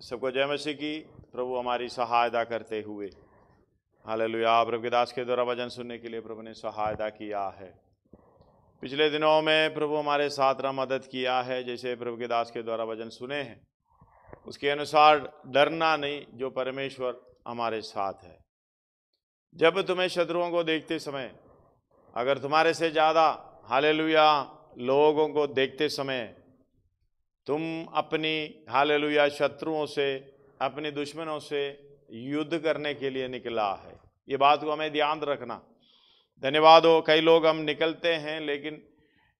सबको जय मसीह की। प्रभु हमारी सहायता करते हुए हालेलुया। प्रभु के दास के द्वारा वचन सुनने के लिए प्रभु ने सहायता किया है। पिछले दिनों में प्रभु हमारे साथ मदद किया है। जैसे प्रभु के दास के द्वारा वचन सुने हैं उसके अनुसार डरना नहीं, जो परमेश्वर हमारे साथ है। जब तुम्हें शत्रुओं को देखते समय, अगर तुम्हारे से ज़्यादा हालेलुया लोगों को देखते समय तुम अपनी हालेलुया शत्रुओं से, अपने दुश्मनों से युद्ध करने के लिए निकला है, ये बात को हमें ध्यान रखना। धन्यवाद हो। कई लोग हम निकलते हैं लेकिन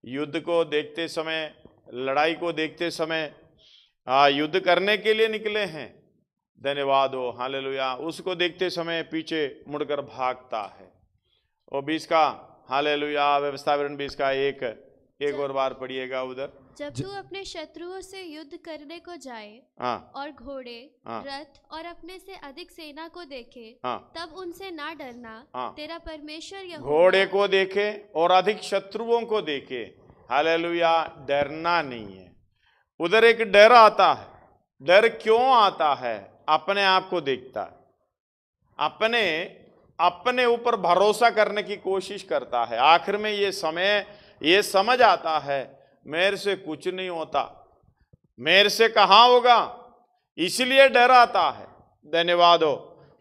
युद्ध को देखते समय, लड़ाई को देखते समय युद्ध करने के लिए निकले हैं। धन्यवाद हो हालेलुया। उसको देखते समय पीछे मुड़कर भागता है। और 20 का हालेलुया व्यवस्था विवरण 20 का एक और बार पढ़िएगा उधर। जब तू अपने शत्रुओं से युद्ध करने को जाए और घोड़े, रथ और अपने से अधिक सेना को देखे, तब उनसे ना डरना। तेरा परमेश्वर यहोवा। घोड़े को देखे और अधिक शत्रुओं को देखे, हालेलुया, डरना नहीं है। उधर एक डर आता है। डर क्यों आता है? अपने आप को देखता है, अपने ऊपर भरोसा करने की कोशिश करता है। आखिर में ये समझ आता है मेरे से कुछ नहीं होता, मेरे से कहाँ होगा, इसलिए डर आता है। धन्यवाद हो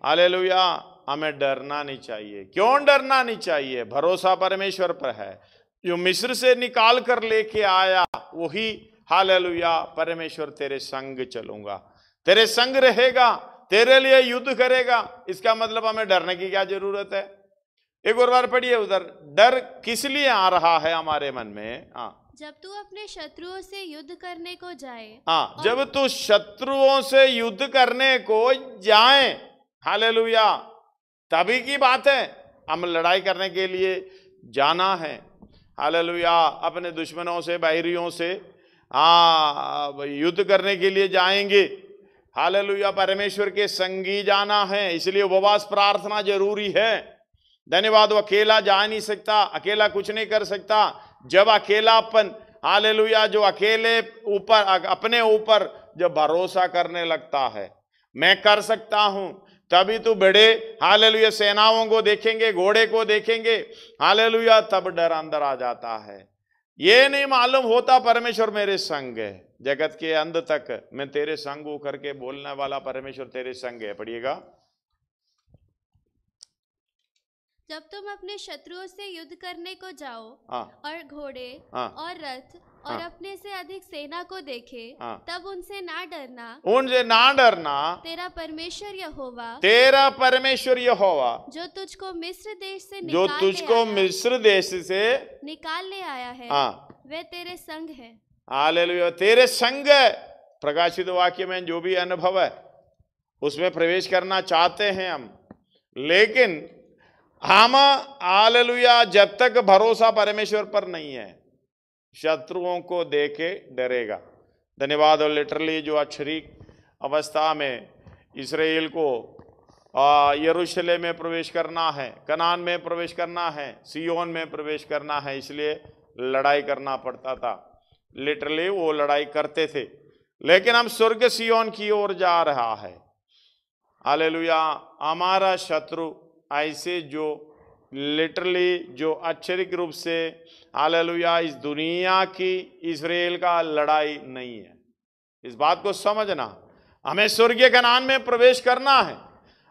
हालेलुया। हमें डरना नहीं चाहिए। क्यों डरना नहीं चाहिए? भरोसा परमेश्वर पर है। जो मिस्र से निकाल कर लेके आया वही हालेलुया परमेश्वर तेरे संग चलूंगा, तेरे संग रहेगा, तेरे लिए युद्ध करेगा। इसका मतलब हमें डरने की क्या जरूरत है? एक और बार पढ़िए उधर। डर किस लिए आ रहा है हमारे मन में? जब तू अपने शत्रुओं से युद्ध करने को जाए। जब तू शत्रुओं से युद्ध करने को जाए, हालेलुया, तभी की बात है। हम लड़ाई करने के लिए जाना है, हालेलुया। अपने दुश्मनों से, बाहरियों से युद्ध करने के लिए जाएंगे, हालेलुया। परमेश्वर के संगी जाना है, इसलिए उपवास प्रार्थना जरूरी है। धन्यवाद। वो अकेला जा नहीं सकता, अकेला कुछ नहीं कर सकता। जब अकेलापन, हालेलुया, जो अकेले ऊपर, अपने ऊपर जब भरोसा करने लगता है मैं कर सकता हूं, तभी तो बड़े हालेलुया सेनाओं को देखेंगे, घोड़े को देखेंगे, हालेलुया, तब डर अंदर आ जाता है। ये नहीं मालूम होता परमेश्वर मेरे संग है। जगत के अंत तक मैं तेरे संग हूं करके बोलने वाला परमेश्वर तेरे संग है। पढ़िएगा। जब तुम अपने शत्रुओं से युद्ध करने को जाओ और घोड़े और रथ और अपने से अधिक सेना को देखे, तब उनसे ना डरना। तेरा परमेश्वर यहोवा, जो तुझको मिस्र देश से निकाल ले आया है, वे तेरे संग है। हालेलुया, तेरे संग है। प्रकाशित वाक्य में जो भी अनुभव है उसमें प्रवेश करना चाहते हैं हम, लेकिन हम हालेलुया जब तक भरोसा परमेश्वर पर नहीं है, शत्रुओं को देखे डरेगा। धन्यवाद। और लिटरली जो अक्षरिक अवस्था में इस्राएल को यरूशलेम में प्रवेश करना है, कनान में प्रवेश करना है, सियोन में प्रवेश करना है, इसलिए लड़ाई करना पड़ता था। लिटरली वो लड़ाई करते थे। लेकिन हम स्वर्ग सियोन की ओर जा रहा है, हालेलुया। हमारा शत्रु ऐसे जो लिटरली जो आश्चर्य रूप से हालेलुया इस दुनिया की इस्राएल का लड़ाई नहीं है। इस बात को समझना। हमें स्वर्गीय कनान में प्रवेश करना है।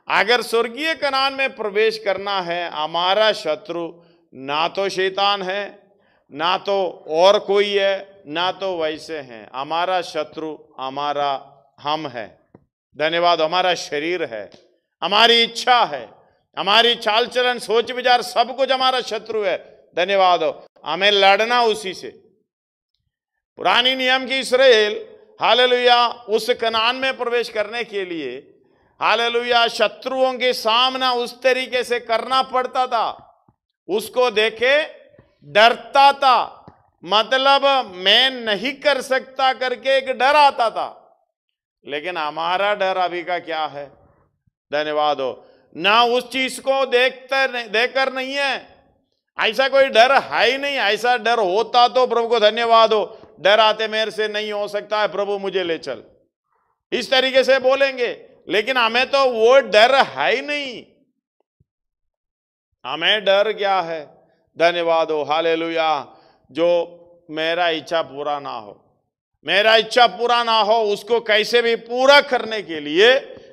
अगर स्वर्गीय कनान में प्रवेश करना है, हमारा शत्रु ना तो शैतान है, ना तो और कोई है, ना तो वैसे हैं। हमारा शत्रु हम है। धन्यवाद। हमारा शरीर है, हमारी इच्छा है, हमारी चाल चलन, सोच विचार, सब कुछ हमारा शत्रु है। धन्यवाद। हमें लड़ना उसी से। पुरानी नियम की इस्राएल हालेलुया उस कनान में प्रवेश करने के लिए हालेलुया शत्रुओं के सामना उस तरीके से करना पड़ता था। उसको देखे डरता था, मतलब मैं नहीं कर सकता करके एक डर आता था। लेकिन हमारा डर अभी का क्या है? धन्यवाद हो। ना उस चीज को देखकर नहीं है, ऐसा कोई डर है ही नहीं। ऐसा डर होता तो प्रभु को धन्यवाद हो, डर आते मेरे से नहीं हो सकता है, प्रभु मुझे ले चल। इस तरीके से बोलेंगे, लेकिन हमें तो वो डर है ही नहीं। हमें डर क्या है? धन्यवाद हो, हालेलुया। जो मेरा इच्छा पूरा ना हो, मेरा इच्छा पूरा ना हो, उसको कैसे भी पूरा करने के लिए,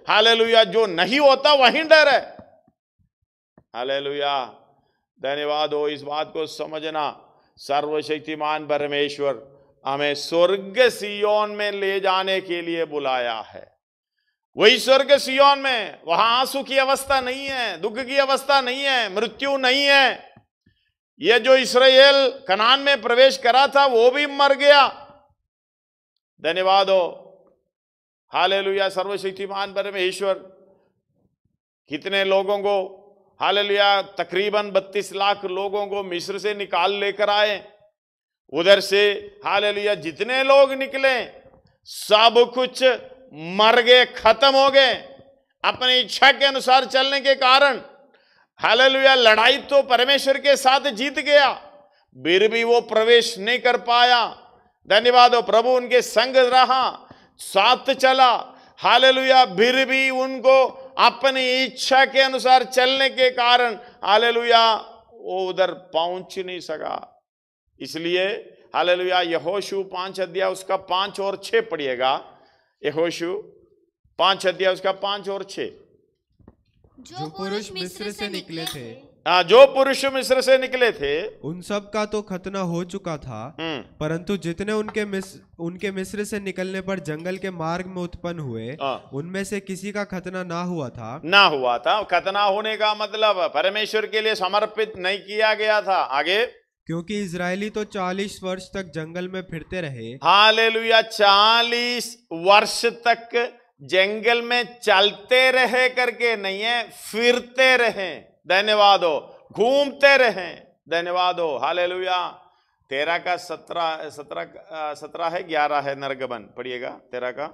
हालेलुया, जो नहीं होता वही डर है। हालेलुया, धन्यवाद हो। इस बात को समझना, सर्वशक्तिमान परमेश्वर हमें स्वर्ग सिय्योन में ले जाने के लिए बुलाया है। वही स्वर्ग सिय्योन में, वहां आंसू की अवस्था नहीं है, दुख की अवस्था नहीं है, मृत्यु नहीं है। ये जो इस्राएल कनान में प्रवेश करा था वो भी मर गया। धन्यवाद हो, हालेलुया। सर्वशक्तिमान परमेश्वर कितने लोगों को, हालेलुया, तकरीबन 32 लाख लोगों को मिस्र से निकाल लेकर आए। उधर से हालेलुया जितने लोग निकले सब कुछ मर गए, खत्म हो गए अपनी इच्छा के अनुसार चलने के कारण। हालेलुया, लड़ाई तो परमेश्वर के साथ जीत गया, फिर भी वो प्रवेश नहीं कर पाया। धन्यवाद हो, प्रभु उनके संग रहा, साथ चला। हालेलुया, फिर भी उनको अपनी इच्छा के अनुसार चलने के कारण, हालेलुया, वो उधर पहुंच नहीं सका। इसलिए हालेलुया, यहोशू 5 अध्याय उसका 5 और 6 पढ़िएगा। यहोशू 5 अध्याय उसका 5 और 6। जो पुरुष मिस्र से निकले थे, जो पुरुष मिस्र से निकले थे उन सब का तो खतना हो चुका था, परंतु जितने उनके मिस्र से निकलने पर जंगल के मार्ग में उत्पन्न हुए, उनमें से किसी का खतना ना हुआ था। खतना होने का मतलब परमेश्वर के लिए समर्पित नहीं किया गया था। आगे, क्योंकि इजरायली तो 40 वर्ष तक जंगल में फिरते रहे। हालेलुया, 40 वर्ष तक जंगल में चलते रहे करके नहीं है, फिरते रहे। धन्यवाद हो, घूमते रहे। धन्यवाद हो, हालेलुया। 13 का 17 है, 11 है नरगबन, पढ़िएगा। 13 का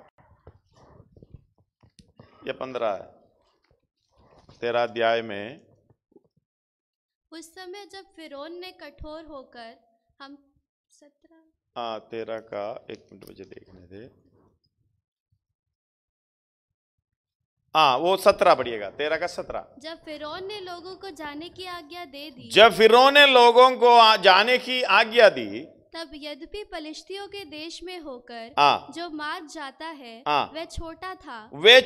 या 15 है, 13 अध्याय में। उस समय जब फिरौन ने कठोर होकर हम 13 का 1 मिनट मुझे देखने थे। वो 17 पढ़िएगा, 13 का 17। जब फिरौन ने लोगों को जाने की आज्ञा दे दी, जब फिरौन ने लोगों को जाने की आज्ञा दी, तब यद्यपि पलिश्तियों के देश में होकर जो मार्ग जाता है वह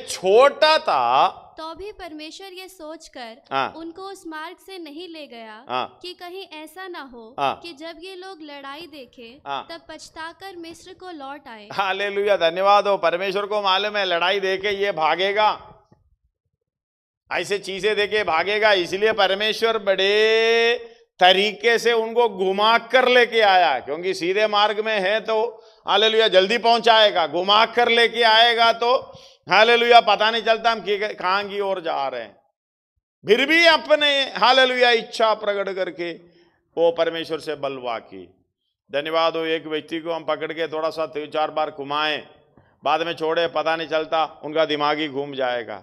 छोटा था, तो भी परमेश्वर ये सोचकर उनको उस मार्ग से नहीं ले गया कि कहीं ऐसा ना हो कि जब ये लोग लड़ाई देखें तब पछताकर मिस्र को लौट आए। हालेलुया, धन्यवाद हो। परमेश्वर को मालूम है लड़ाई देके ये भागेगा, ऐसे चीजें देके भागेगा, इसलिए परमेश्वर बड़े तरीके से उनको घुमा कर लेके आया। क्योंकि सीधे मार्ग में है तो हालेलुया जल्दी पहुंचाएगा, घुमा कर लेके आएगा तो हालेलुया पता नहीं चलता हम कहां की ओर जा रहे हैं। फिर भी अपने हालेलुया इच्छा प्रकट करके वो परमेश्वर से बलवा की। धन्यवाद हो। एक व्यक्ति को हम पकड़ के थोड़ा सा 3-4 बार घुमाएं, बाद में छोड़े, पता नहीं चलता, उनका दिमाग ही घूम जाएगा।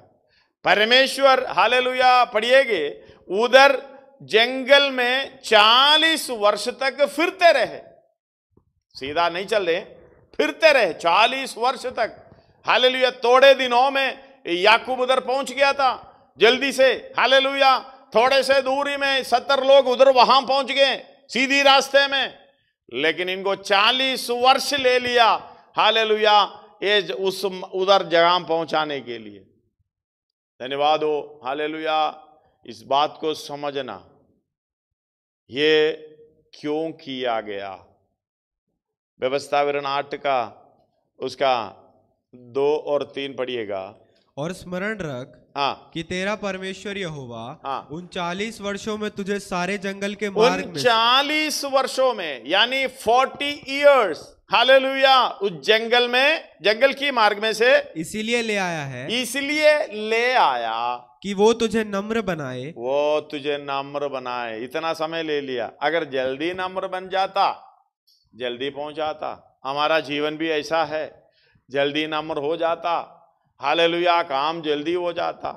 परमेश्वर हालेलुया पढ़िएगे, उधर जंगल में 40 वर्ष तक फिरते रहे, सीधा नहीं चल रहे, फिरते रहे 40 वर्ष तक। हालेलुया, थोड़े दिनों में याकूब उधर पहुंच गया था जल्दी से। हालेलुया, थोड़े से दूरी में 70 लोग उधर वहां पहुंच गए सीधी रास्ते में, लेकिन इनको 40 वर्ष ले लिया हालेलुया ये उस उधर जगह पहुंचाने के लिए। धन्यवाद हो, हालेलुया। इस बात को समझना, ये क्यों किया गया। व्यवस्था विवरण 8 का उसका 2 और 3 पढ़िएगा। और स्मरण रख कि तेरा परमेश्वर यहोवा उन 40 वर्षों में तुझे सारे जंगल के मार्ग में, 40 वर्षों में यानी 40 इयर्स, हालेलुया, उस जंगल में, जंगल की मार्ग में से इसीलिए ले आया है, इसलिए ले आया कि वो तुझे नम्र बनाए, वो तुझे नम्र बनाए। इतना समय ले लिया, अगर जल्दी नम्र बन जाता जल्दी पहुंचाता। हमारा जीवन भी ऐसा है, जल्दी नम्र हो जाता, हालेलुया, काम जल्दी हो जाता।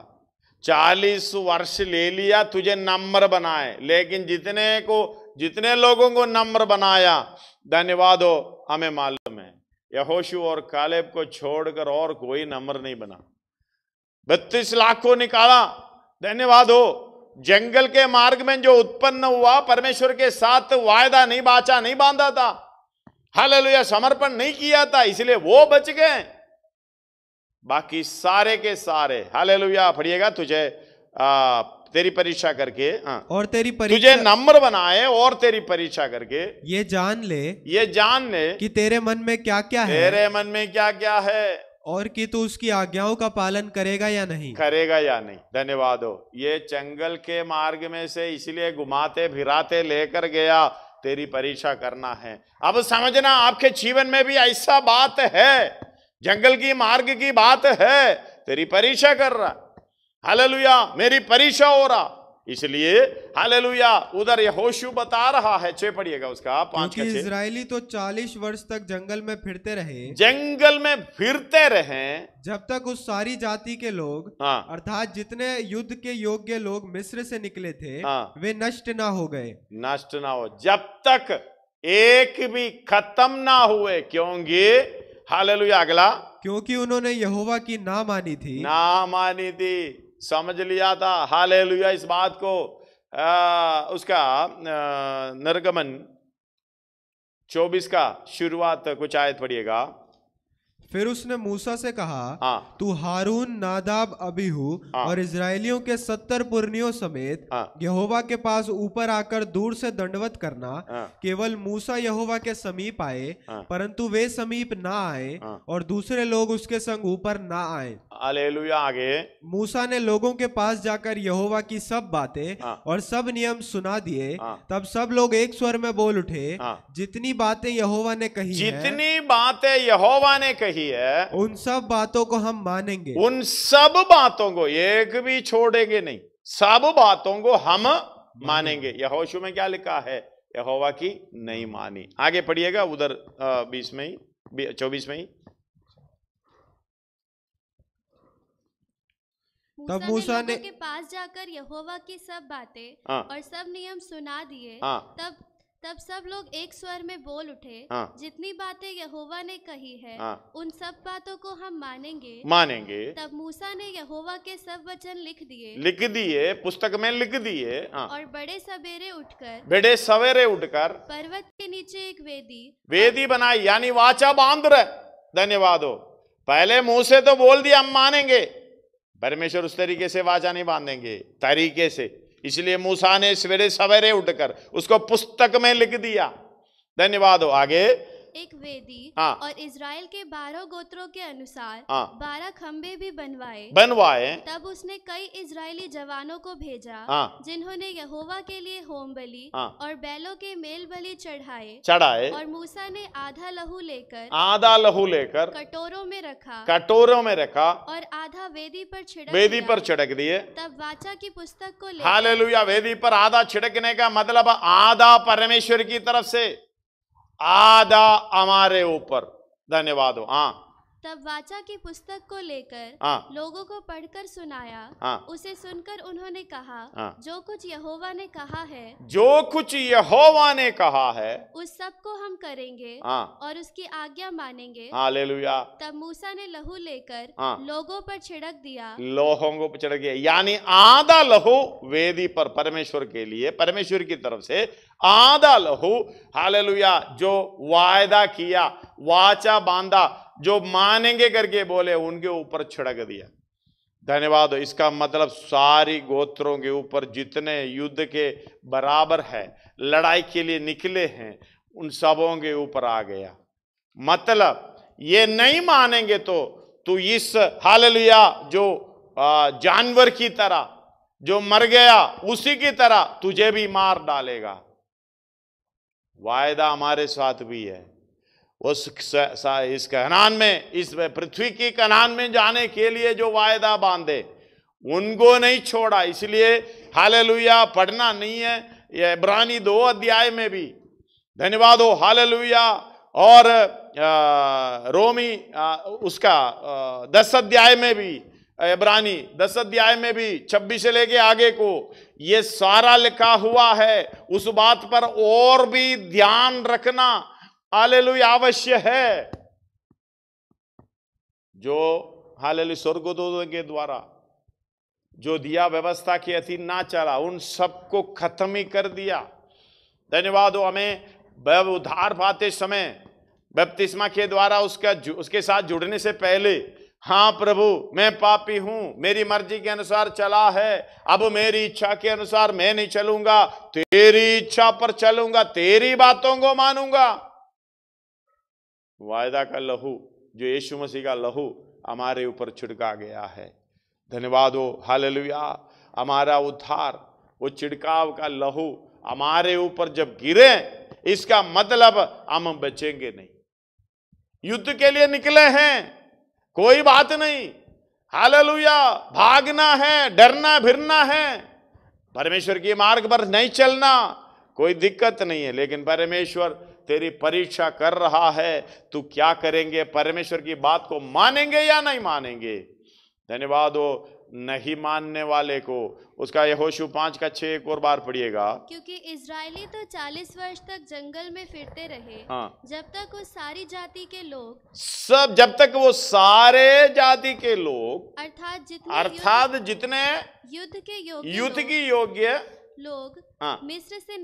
40 वर्ष ले लिया तुझे नम्र बनाए, लेकिन जितने लोगों को नम्र बनाया, धन्यवाद हो, हमें मालूम है यहोशू और कालेब को छोड़कर और कोई नंबर नहीं बना। 32 लाख को निकाला। धन्यवाद हो। जंगल के मार्ग में जो उत्पन्न हुआ, परमेश्वर के साथ वायदा नहीं बांधा था, हालेलुया, समर्पण नहीं किया था, इसलिए वो बच गए। बाकी सारे के सारे, हालेलुया, पढ़िएगा, तुझे तेरी परीक्षा करके और तेरी परीक्षा, तुझे नम्र बनाए और तेरी परीक्षा करके ये जान ले कि तेरे मन में क्या क्या है, तेरे मन में क्या क्या है, और कि तू उसकी आज्ञाओं का पालन करेगा या नहीं। धन्यवाद हो। ये जंगल के मार्ग में से इसलिए घुमाते फिराते लेकर गया, तेरी परीक्षा करना है। अब समझना, आपके जीवन में भी ऐसा बात है, जंगल की मार्ग की बात है, तेरी परीक्षा कर रहा, हालेलुया, मेरी परीक्षा हो रहा। इसलिए हालेलुया, उधर यहोशू बता रहा है, 6 पढ़िएगा उसका 5 का 6। इजरायली तो 40 वर्ष तक जंगल में फिरते रहे, जब तक उस सारी जाति के लोग, अर्थात जितने युद्ध के योग्य लोग मिस्र से निकले थे, वे नष्ट ना हो गए। नष्ट ना हो, जब तक एक भी खत्म ना हुए। क्योंकि हालेलुया, अगला, क्योंकि उन्होंने यहोवा की ना मानी थी। समझ लिया था, हालेलुया, इस बात को। उसका निर्गमन 24 का शुरुआत कुछ आयत पढ़िएगा। फिर उसने मूसा से कहा, तू हारून, नादाब, अबीहू और इजरायलियों के 70 पुरनियों समेत यहोवा के पास ऊपर आकर दूर से दंडवत करना। केवल मूसा यहोवा के समीप आए, परंतु वे समीप ना आए, और दूसरे लोग उसके संग ऊपर ना आए। हालेलुया। आगे मूसा ने लोगों के पास जाकर यहोवा की सब बातें और सब नियम सुना दिए। तब सब लोग एक स्वर में बोल उठे, जितनी बातें यहोवा ने कही है, उन सब बातों को हम मानेंगे। उन सब बातों को एक भी छोड़ेंगे नहीं, सब बातों को हम मानेंगे। यहोशू में क्या लिखा है? यहोवा की नहीं मानी। आगे पढ़िएगा उधर 24 में ही। तब मूसा ने के पास जाकर यहोवा की सब बातें और सब नियम सुना दिए। तब सब लोग एक स्वर में बोल उठे, जितनी बातें यहोवा ने कही है, उन सब बातों को हम मानेंगे। तब मूसा ने यहोवा के सब वचन लिख दिए, पुस्तक में लिख दिए। और बड़े सवेरे उठकर पर्वत के नीचे एक वेदी बनाई, यानी वाचा बांध रहे। धन्यवाद हो। पहले मुंह से तो बोल दिया हम मानेंगे, परमेश्वर उस तरीके से वाचा नहीं बांधेंगे, तरीके से। इसलिए मूसा ने सवेरे उठकर उसको पुस्तक में लिख दिया। धन्यवाद हो। आगे एक वेदी और इजराइल के 12 गोत्रों के अनुसार 12 खंबे भी बनवाए। तब उसने कई इजरायली जवानों को भेजा, जिन्होंने यहोवा के लिए होम बलि और बैलों के मेल बलि चढ़ाए। और मूसा ने आधा लहू लेकर कटोरों में रखा और आधा वेदी पर छिड़क दिए। तब वाचा की पुस्तक को लेकर, हालेलुया, वेदी पर आधा छिड़कने का मतलब आधा परमेश्वर की तरफ से, आधा हमारे ऊपर। धन्यवाद हो। तब वाचा की पुस्तक को लेकर लोगों को पढ़कर सुनाया। उसे सुनकर उन्होंने कहा, जो कुछ यहोवा ने कहा है उस सब को हम करेंगे और उसकी आज्ञा मानेंगे। हालेलुया। तब मूसा ने लहू लेकर लोगों पर छिड़क दिया, यानी आधा लहू वेदी पर परमेश्वर के लिए, परमेश्वर की तरफ से आधा लहू, हालेलुया, जो वायदा किया, वाचा बांधा, जो मानेंगे करके बोले, उनके ऊपर छिड़क दिया। धन्यवाद। इसका मतलब सारी गोत्रों के ऊपर जितने युद्ध के बराबर है, लड़ाई के लिए निकले हैं, उन सबों के ऊपर आ गया। मतलब ये नहीं मानेंगे तो तू इस, हालेलुया, जो जानवर की तरह जो मर गया उसी की तरह तुझे भी मार डालेगा। वायदा हमारे साथ भी है। इस कनान में, इस पृथ्वी की कनान में जाने के लिए जो वायदा बांधे, उनको नहीं छोड़ा। इसलिए हालेलुया, पढ़ना नहीं है ये इब्रानी 2 अध्याय में भी। धन्यवाद हो। हालेलुया। और रोमी उसका 10 अध्याय में भी, इब्रानी 10 अध्याय में भी 26 से लेके आगे को ये सारा लिखा हुआ है। उस बात पर और भी ध्यान रखना हालेलुया आवश्यक है। जो हालेलुया स्वर्गदूतों के द्वारा जो दिया व्यवस्था के अधीन ना चला, उन सबको खत्म ही कर दिया। धन्यवाद हो, हमें उद्धार पाते समय बपतिस्मा के द्वारा उसके साथ जुड़ने से पहले, हाँ प्रभु मैं पापी हूं, मेरी मर्जी के अनुसार चला है, अब मेरी इच्छा के अनुसार मैं नहीं चलूंगा, तेरी इच्छा पर चलूंगा, तेरी बातों को मानूंगा। वायदा का लहू जो यीशु मसीह का लहू हमारे ऊपर छिड़का गया है। धन्यवाद हो, हालेलुया। हमारा उद्धार, वो छिड़काव का लहू हमारे ऊपर जब गिरे, इसका मतलब हम बचेंगे नहीं। युद्ध के लिए निकले हैं, कोई बात नहीं, हालेलुया। भागना है, डरना भिरना है, परमेश्वर के मार्ग पर नहीं चलना, कोई दिक्कत नहीं है। लेकिन परमेश्वर तेरी परीक्षा कर रहा है, तू क्या करेंगे, परमेश्वर की बात को मानेंगे या नहीं मानेंगे। धन्यवाद हो। नहीं मानने वाले को, उसका यहोशू 5:6 एक और बार पढ़िएगा। क्योंकि इजरायली तो 40 वर्ष तक जंगल में फिरते रहे, हाँ, जब तक वो सारी जाति के लोग, जब तक वो सारे जाति के लोग, अर्थात जितने युद्ध के योग्य लोग हाँ, मिस्र से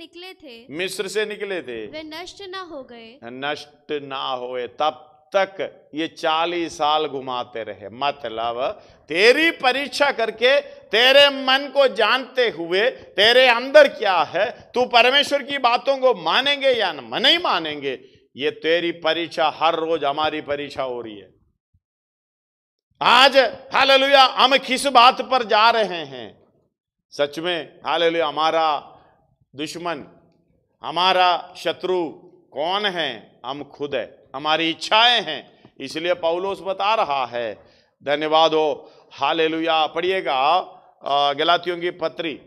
निकले थे, वे नष्ट ना हो गए, नष्ट ना होए, तब तक ये 40 साल घुमाते रहे। मतलब तेरी परीक्षा करके, तेरे मन को जानते हुए, तेरे अंदर क्या है, तू परमेश्वर की बातों को मानेंगे या नहीं मानेंगे, ये तेरी परीक्षा हर रोज हमारी परीक्षा हो रही है। आज हालेलुया हम किस बात पर जा रहे हैं? सच में हालेलुया हमारा दुश्मन, हमारा शत्रु कौन है? हम खुद है, हमारी इच्छाएं हैं। इसलिए पौलुस बता रहा है। धन्यवाद हो, हालेलुया। पढ़िएगा गलातियों की पत्री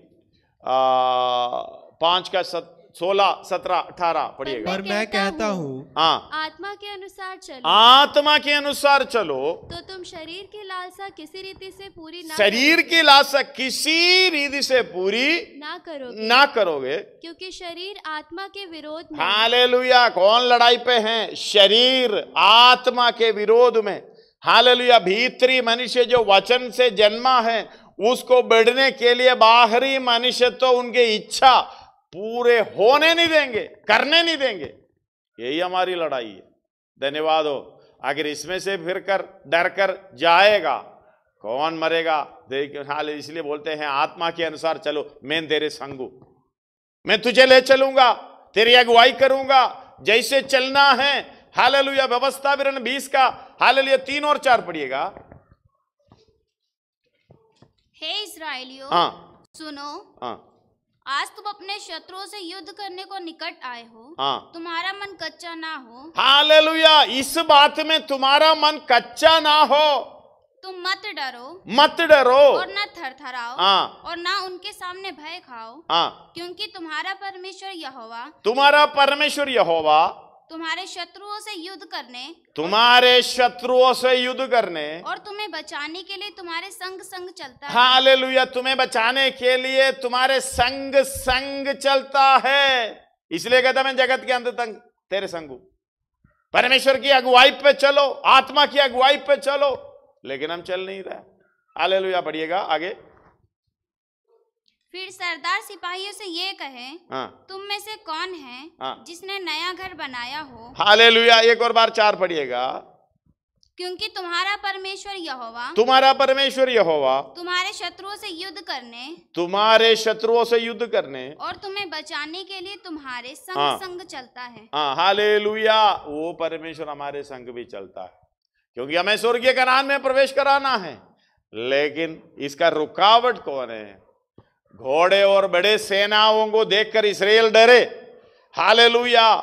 5:16-17-18 पढ़िएगा। पर मैं कहता हूँ, हाँ, आत्मा के अनुसार चलो, आत्मा के अनुसार चलो, तो तुम शरीर की लालसा किसी रीति से पूरी ना करोगे, क्योंकि शरीर आत्मा के विरोध में, हालेलुया। कौन लड़ाई पे हैं? शरीर आत्मा के विरोध में। हालेलुया। भीतरी मनुष्य जो वचन से जन्मा है, उसको बढ़ने के लिए बाहरी मनुष्य तो उनके इच्छा पूरे होने नहीं देंगे, करने नहीं देंगे। यही हमारी लड़ाई है। धन्यवाद हो। अगर इसमें से फिर कर डर कर जाएगा, कौन मरेगा? हाल इसलिए बोलते हैं आत्मा के अनुसार चलो, मैं तेरे संग हूं, मैं तुझे ले चलूंगा, तेरी अगुवाई करूंगा, जैसे चलना है। हालेलुया। व्यवस्था विवरण 20 का हालेलुया 3 और 4 पढ़िएगा। हे इस्राएलियों, हाँ, सुनो, हाँ, आज तुम अपने शत्रुओं से युद्ध करने को निकट आए हो। हाँ, तुम्हारा मन कच्चा ना हो। हालेलुया। इस बात में तुम्हारा मन कच्चा ना हो। तुम मत डरो और न थरथराओ, हाँ, और ना उनके सामने भय खाओ, हाँ, क्योंकि तुम्हारा परमेश्वर यहोवा तुम्हारे शत्रुओं से युद्ध करने और तुम्हें बचाने के लिए तुम्हारे संग चलता है। हालेलुया। तुम्हें बचाने के लिए तुम्हारे संग चलता है। इसलिए कहता मैं जगत के अंत तक तेरे संग हूं। परमेश्वर की अगुवाई पे चलो, आत्मा की अगुवाई पे चलो, लेकिन हम चल नहीं रहे। हालेलुया। पढ़िएगा आगे। फिर सरदार सिपाहियों से ये कहे, हाँ, तुम में से कौन है, हाँ, जिसने नया घर बनाया हो? हालेलुया। एक और बार 4 पढ़िएगा। क्योंकि तुम्हारा परमेश्वर यहोवा तुम्हारे शत्रुओं से युद्ध करने और तुम्हें बचाने के लिए तुम्हारे संग चलता है। हाँ, हालेलुया। वो परमेश्वर हमारे संग भी चलता है, क्योंकि हमें स्वर्गीय कनान में प्रवेश कराना है। लेकिन इसका रुकावट कौन है? घोड़े और बड़े सेनाओं को देखकर इस्राएल डरे। हालेलुया।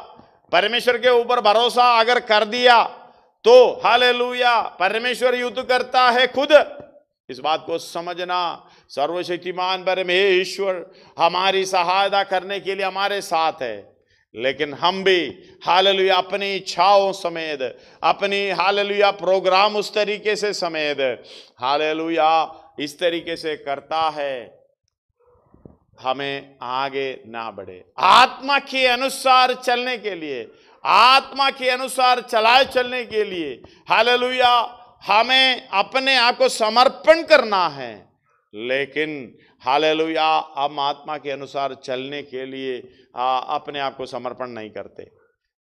परमेश्वर के ऊपर भरोसा अगर कर दिया तो हालेलुया परमेश्वर युद्ध करता है खुद। इस बात को समझना। सर्वशक्तिमान परमेश्वर हमारी सहायता करने के लिए हमारे साथ है, लेकिन हम भी हालेलुया अपनी इच्छाओं समेत, अपनी हालेलुया प्रोग्राम उस तरीके से समेत हालेलुया इस तरीके से करता है, हमें आगे ना बढ़े। आत्मा के अनुसार चलने के लिए, आत्मा के अनुसार चलाए चलने के लिए हालेलुया हमें अपने आप को समर्पण करना है, लेकिन हालेलुया हम आत्मा के अनुसार चलने के लिए अपने आप को समर्पण नहीं करते।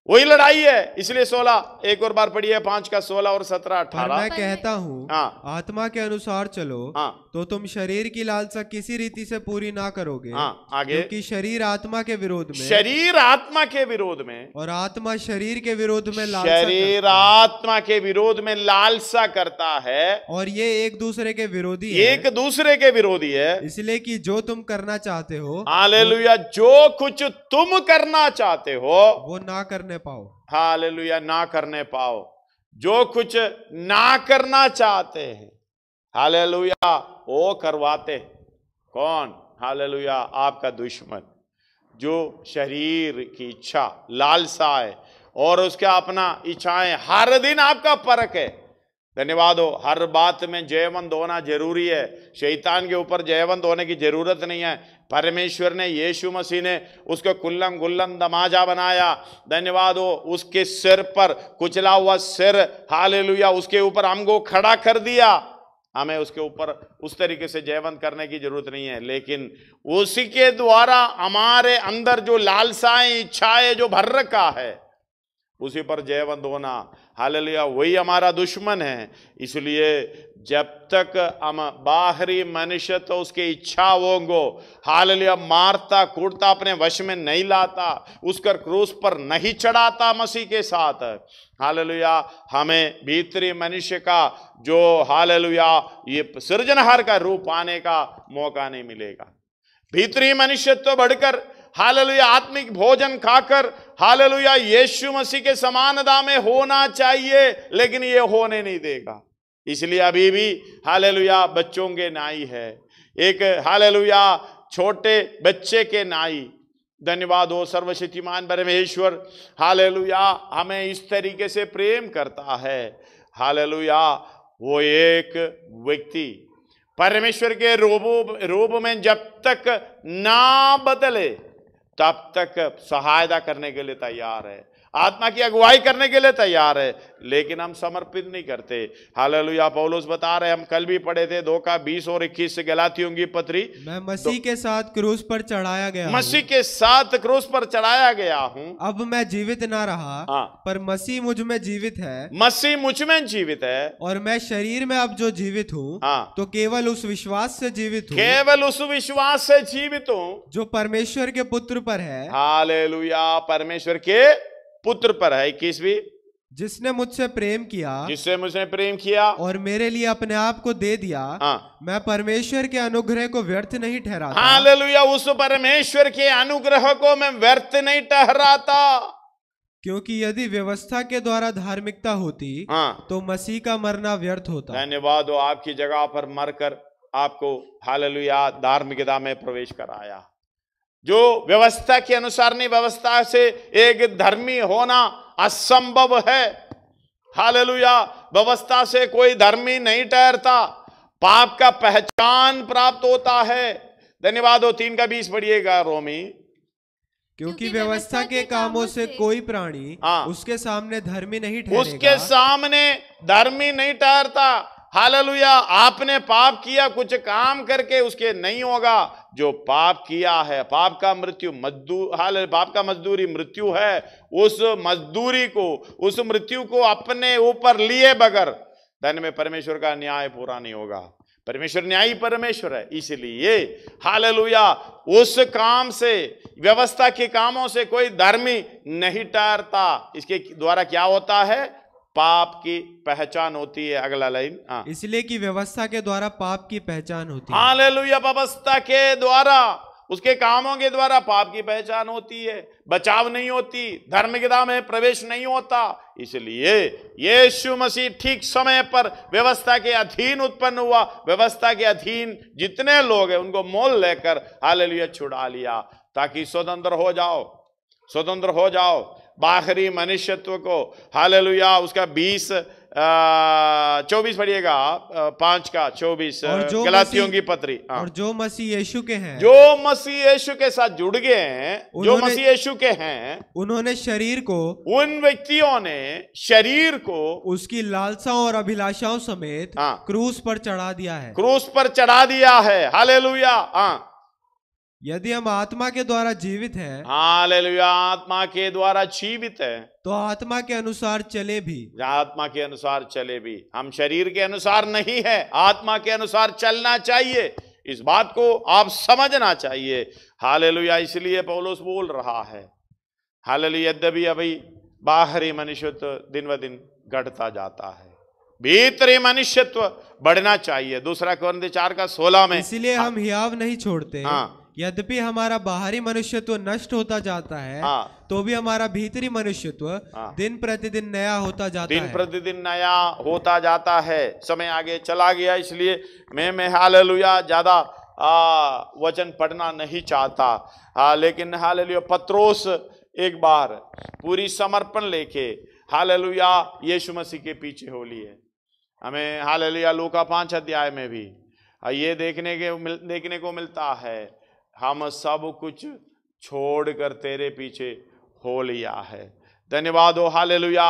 वही लड़ाई है। इसलिए 16 एक और बार पढ़िए, 5 का 16 और 17 18। मैं कहता हूँ आत्मा के अनुसार चलो तो तुम शरीर की लालसा किसी रीति से पूरी ना करोगे। आगे, क्योंकि शरीर आत्मा के विरोध में, शरीर आत्मा के विरोध में और आत्मा शरीर के विरोध में लालसा, शरीर आत्मा के विरोध में लालसा करता है, और ये एक दूसरे के विरोधी है, एक दूसरे के विरोधी है। इसलिए कि जो तुम करना चाहते हो, हालेलुया, जो कुछ तुम करना चाहते हो वो ना करने पाओ। हालेलुया, ना करने पाओ। जो कुछ ना करना चाहते हैं, हालेलुया, वो करवाते। कौन? हालेलुया, आपका दुश्मन, जो शरीर की इच्छा, लालसा है और उसका अपना इच्छाएं हर दिन आपका परख है। धन्यवाद हो। हर बात में जयवंत होना जरूरी है। शैतान के ऊपर जयवंत होने की जरूरत नहीं है। परमेश्वर ने, यीशु मसीह ने उसको कुल्लम गुल्लम दमाजा बनाया। धन्यवाद हो। उसके सिर पर कुचला हुआ सिर, हालेलुया, उसके ऊपर हमको खड़ा कर दिया। हमें उसके ऊपर उस तरीके से जयवंत करने की जरूरत नहीं है, लेकिन उसी के द्वारा हमारे अंदर जो लालसाएं, इच्छाएं जो भर रखा है, उसी पर जयवंत होना। हालेलुया, वही हमारा दुश्मन है। इसलिए जब तक हम बाहरी मनुष्य तो उसके इच्छाओं को, हालेलुया, मारता कूटता, अपने वश में नहीं लाता, उसका क्रूस पर नहीं चढ़ाता मसीह के साथ, हालेलुया, हमें भीतरी मनुष्य का जो, हालेलुया, ये सृजनहार का रूप पाने का मौका नहीं मिलेगा। भीतरी मनुष्य तो बढ़कर, हालेलुया, आत्मिक भोजन खाकर, हालेलुया, यीशु मसीह के समानता में होना चाहिए, लेकिन ये होने नहीं देगा। इसलिए अभी भी, हालेलुया, बच्चों के नाई है। एक, हालेलुया, छोटे बच्चे के नाई। धन्यवाद हो। सर्वशक्तिमान परमेश्वर, हालेलुया, हमें इस तरीके से प्रेम करता है। हालेलुया, वो एक व्यक्ति परमेश्वर के रूप में जब तक ना बदले तब तक सहायता करने के लिए तैयार है, आत्मा की अगुवाई करने के लिए तैयार है, लेकिन हम समर्पित नहीं करते। हालेलुया, पौलुस बता रहे, हम कल भी पढ़े थे 2 का 20 और 21 से गलातियों की पत्री, मैं मसीह के साथ क्रूस पर चढ़ाया गया, मसीह के साथ क्रूस पर चढ़ाया गया हूँ। अब मैं जीवित ना रहा, पर मसीह मुझ में जीवित है, मसीह मुझ में जीवित है, और मैं शरीर में अब जो जीवित हूँ, तो केवल उस विश्वास से जीवित हूँ, केवल उस विश्वास से जीवित हूँ जो परमेश्वर के पुत्र पर है। हालेलुया, परमेश्वर के पुत्र पर है। 21वीं, जिसने मुझसे प्रेम किया, जिससे मुझे प्रेम किया और मेरे लिए अपने आप को दे दिया। मैं परमेश्वर के अनुग्रह को व्यर्थ नहीं ठहराता। हालेलुया, उस परमेश्वर के अनुग्रह को मैं व्यर्थ नहीं ठहराता, क्योंकि यदि व्यवस्था के द्वारा धार्मिकता होती तो मसीह का मरना व्यर्थ होता। धन्यवाद हो। आपकी जगह पर मरकर आपको, हालेलुया, धार्मिकता में प्रवेश कराया। जो व्यवस्था के अनुसार नहीं, व्यवस्था से एक धर्मी होना असंभव है। हालेलुया, व्यवस्था से कोई धर्मी नहीं ठहरता, पाप का पहचान प्राप्त होता है। धन्यवाद हो। 3 का 20 पढ़िएगा, रोमी। क्योंकि व्यवस्था के कामों से कोई प्राणी उसके सामने धर्मी नहीं ठहरेगा, उसके सामने धर्मी नहीं ठहरता। हालेलुया, आपने पाप किया, कुछ काम करके उसके नहीं होगा। जो पाप किया है, पाप का मृत्यु पाप का मजदूरी मृत्यु है। उस मजदूरी को, उस मृत्यु को अपने ऊपर लिए बगैर धन में परमेश्वर का न्याय पूरा नहीं होगा। परमेश्वर न्यायी परमेश्वर है। इसलिए हालेलुया, उस काम से, व्यवस्था के कामों से कोई धर्मी नहीं ठहरता। इसके द्वारा क्या होता है? पाप की पहचान होती है। अगला लाइन, इसलिए कि व्यवस्था के द्वारा पाप की पहचान होती है। हालेलुया, व्यवस्था के द्वारा, उसके कामों के द्वारा पाप की पहचान होती है, बचाव नहीं होती, धार्मिकता में प्रवेश नहीं होता। इसलिए यीशु मसीह ठीक समय पर व्यवस्था के अधीन उत्पन्न हुआ। व्यवस्था के अधीन जितने लोग हैं उनको मोल लेकर हालेलुया छुड़ा लिया, ताकि स्वतंत्र हो जाओ, स्वतंत्र हो जाओ। बाहरी मनुष्यत्व को, हालेलुया, उसका 24 पढ़िएगा, 5:24, गलातियों की पत्री। और जो मसीह यीशु के हैं, जो मसीह यीशु के साथ जुड़ गए हैं, जो मसीह यीशु के हैं, उन्होंने शरीर को, उन व्यक्तियों ने शरीर को उसकी लालसाओं और अभिलाषाओं समेत क्रूस पर चढ़ा दिया है, क्रूस पर चढ़ा दिया है। हालेलुया। यदि हम आत्मा के द्वारा जीवित हैं, हालेलुया, आत्मा के द्वारा जीवित है, तो आत्मा के अनुसार चले भी। आत्मा के अनुसार चले भी। हम शरीर के अनुसार नहीं है, आत्मा के अनुसार चलना चाहिए। इस बात को आप समझना चाहिए। हालेलुया। इसलिए पौलुस बोल रहा है, हालेलुया, यद्यपि अभी बाहरी मनुष्यत्व दिन ब दिन घटता जाता है, भीतरी मनुष्यत्व बढ़ना चाहिए। 2 कोरिन्थियों 4:16 में, इसलिए हम हियाव नहीं छोड़ते। यद्यपि हमारा बाहरी मनुष्यत्व नष्ट होता जाता है, तो भी हमारा भीतरी मनुष्यत्व दिन प्रतिदिन नया होता जाता है। दिन प्रतिदिन नया होता जाता है। समय आगे चला गया, इसलिए मैं हालेलुया ज्यादा वचन पढ़ना नहीं चाहता। लेकिन हालेलुया, पत्रोस एक बार पूरी समर्पण लेके हालेलुया यीशु मसीह के पीछे हो लिए। हमें हालेलुया लूका 5 अध्याय में भी ये देखने को मिलता है, हम सब कुछ छोड़कर तेरे पीछे हो लिया है। धन्यवाद हो। हालेलुया।